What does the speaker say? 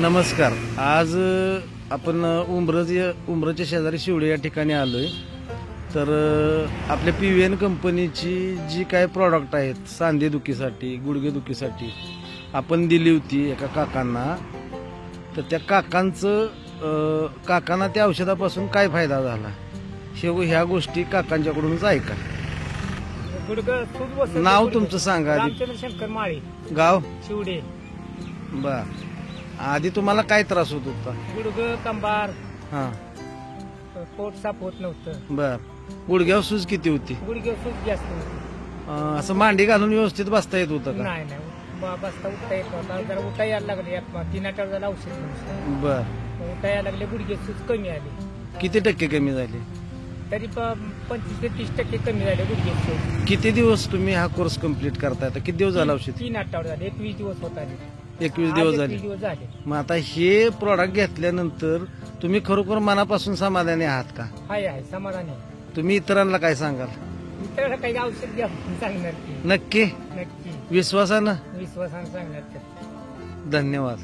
नमस्कार. आज आपण उंब्रच्या शेजारी शिवडे या ठिकाणी आलोय. तर आपल्या PVN कंपनीची जी काय प्रॉडक्ट आहेत सांधेदुखीसाठी गुडघेदुखीसाठी आपण दिली होती एका काकांना. तर त्या काकांना त्या औषधापासून काय फायदा झाला ह्या गोष्टी काकांच्याकडूनच ऐका. नाव तुमचं सांगा. शंकर माळी, गाव शिवडे. बर. आधी तुम्हाला काय त्रास होत होता? गुडघं, कंबार, हा. पोट साफ होत नव्हतं. बर. गुडघ्यावर सूज किती होती? गुडघे सूज जास्त होती. असं मांडी घालून व्यवस्थित बसता येत होतं का? नाही बसता उठता येत नव्हता. जरा उठा यायला लागले. 3 आठवडे झाला औषध घेऊन. बर. उठा यायला लागले. गुडघे सूज कमी आली. किती टक्के कमी झाली? तरी 25 ते 30% कमी झाले गुडघे सूज. किती दिवस तुम्ही हा कोर्स कम्प्लीट करताय? किती दिवस झाला औषध? 3 आठवडे झाले. 21 दिवस होत आले. 21 दिवस झाले. 21 दिवस झाले. मग आता हे प्रोडक्ट घेतल्यानंतर तुम्ही खरोखर मनापासून समाधानी आहात का? आहे समाधानी. तुम्ही इतरांना काय सांगाल? इतर काही औषध घ्या सांगणार की. नक्की नक्की विश्वासानं विश्वासानं सांगणार. धन्यवाद.